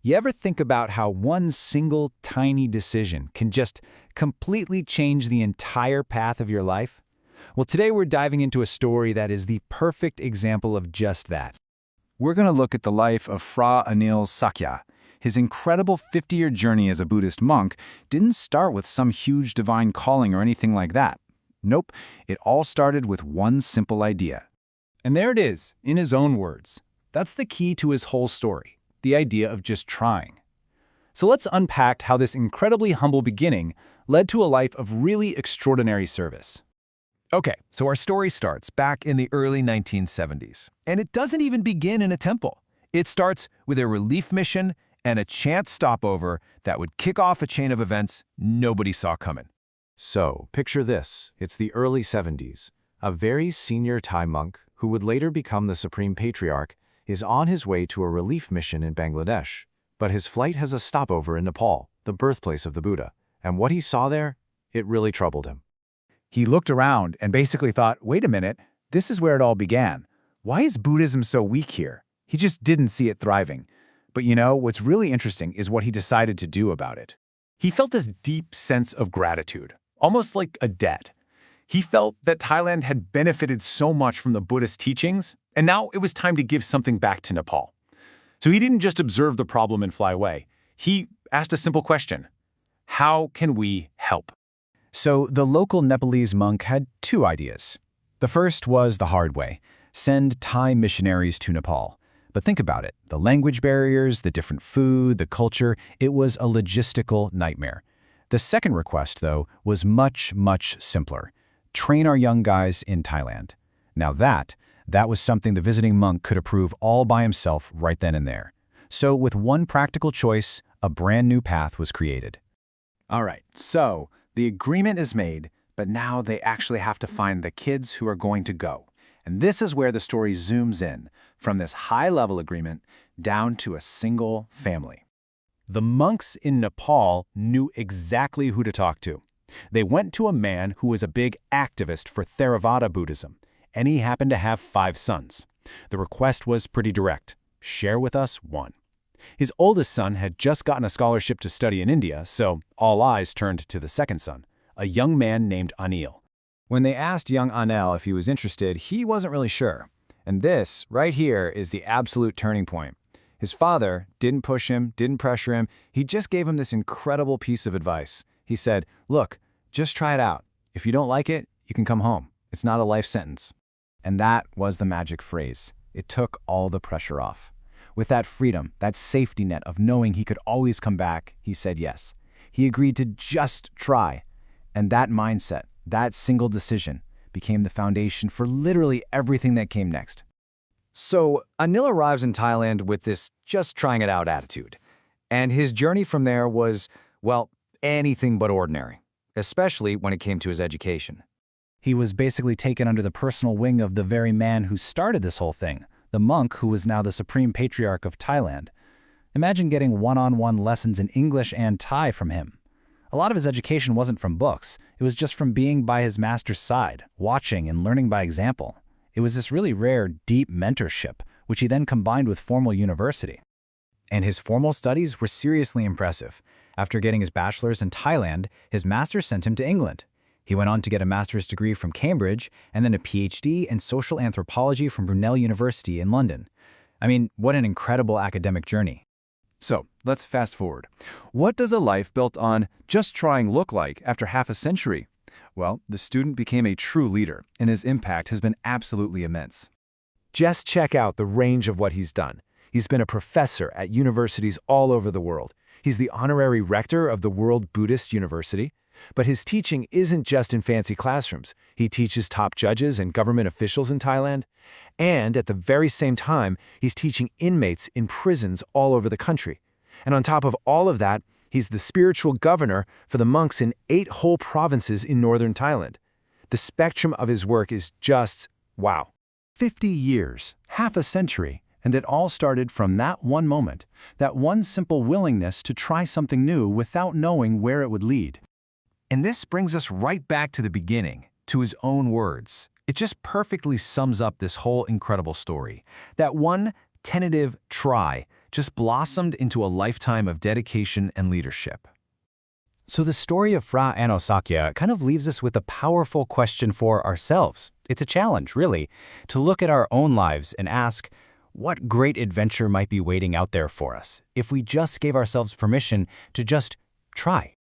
You ever think about how one single tiny decision can just completely change the entire path of your life? Well, today we're diving into a story that is the perfect example of just that. We're going to look at the life of Phra Anil Sakya. His incredible 50-year journey as a Buddhist monk didn't start with some huge divine calling or anything like that. Nope, it all started with one simple idea. And there it is, in his own words. That's the key to his whole story, the idea of just trying. So let's unpack how this incredibly humble beginning led to a life of really extraordinary service. Okay, so our story starts back in the early 1970s, and it doesn't even begin in a temple. It starts with a relief mission and a chance stopover that would kick off a chain of events nobody saw coming. So, picture this. It's the early 70s. A very senior Thai monk, who would later become the Supreme Patriarch, is on his way to a relief mission in Bangladesh. But his flight has a stopover in Nepal, the birthplace of the Buddha. And what he saw there, it really troubled him. He looked around and basically thought, wait a minute, this is where it all began. Why is Buddhism so weak here? He just didn't see it thriving. But you know, what's really interesting is what he decided to do about it. He felt this deep sense of gratitude, almost like a debt. He felt that Thailand had benefited so much from the Buddhist teachings, and now it was time to give something back to Nepal. So he didn't just observe the problem and fly away. He asked a simple question: how can we help? So the local Nepalese monk had two ideas. The first was the hard way: send Thai missionaries to Nepal. But think about it. The language barriers, the different food, the culture, it was a logistical nightmare. The second request, though, was much, much simpler: train our young guys in Thailand. Now that was something the visiting monk could approve all by himself right then and there. So with one practical choice, a brand new path was created. All right, so the agreement is made, but now they actually have to find the kids who are going to go. And this is where the story zooms in, from this high-level agreement down to a single family. The monks in Nepal knew exactly who to talk to. They went to a man who was a big activist for Theravada Buddhism, and he happened to have 5 sons. The request was pretty direct: share with us one. His oldest son had just gotten a scholarship to study in India, so all eyes turned to the second son, a young man named Anil. When they asked young Anil if he was interested, he wasn't really sure. And this, right here, is the absolute turning point. His father didn't push him, didn't pressure him. He just gave him this incredible piece of advice. He said, look, just try it out. If you don't like it, you can come home. It's not a life sentence. And that was the magic phrase. It took all the pressure off. With that freedom, that safety net of knowing he could always come back, he said yes. He agreed to just try. And that mindset, that single decision, became the foundation for literally everything that came next. So Anil arrives in Thailand with this just trying it out attitude. And his journey from there was, well, anything but ordinary, especially when it came to his education. He was basically taken under the personal wing of the very man who started this whole thing, the monk who was now the Supreme Patriarch of Thailand. Imagine getting one-on-one lessons in English and Thai from him. A lot of his education wasn't from books. It was just from being by his master's side, watching and learning by example. It was this really rare, deep mentorship, which he then combined with formal university. And his formal studies were seriously impressive. After getting his bachelor's in Thailand, his master sent him to England. He went on to get a master's degree from Cambridge and then a PhD in social anthropology from Brunel University in London. I mean, what an incredible academic journey. So, let's fast forward. What does a life built on just trying look like after half a century? Well, the student became a true leader, and his impact has been absolutely immense. Just check out the range of what he's done. He's been a professor at universities all over the world. He's the honorary rector of the World Buddhist University. But his teaching isn't just in fancy classrooms. He teaches top judges and government officials in Thailand. And at the very same time, he's teaching inmates in prisons all over the country. And on top of all of that, he's the spiritual governor for the monks in 8 whole provinces in northern Thailand. The spectrum of his work is just, wow. 50 years, half a century, and it all started from that one moment, that one simple willingness to try something new without knowing where it would lead. And this brings us right back to the beginning, to his own words. It just perfectly sums up this whole incredible story. That one tentative try just blossomed into a lifetime of dedication and leadership. So the story of Fra Anosakya kind of leaves us with a powerful question for ourselves. It's a challenge, really, to look at our own lives and ask, what great adventure might be waiting out there for us if we just gave ourselves permission to just try?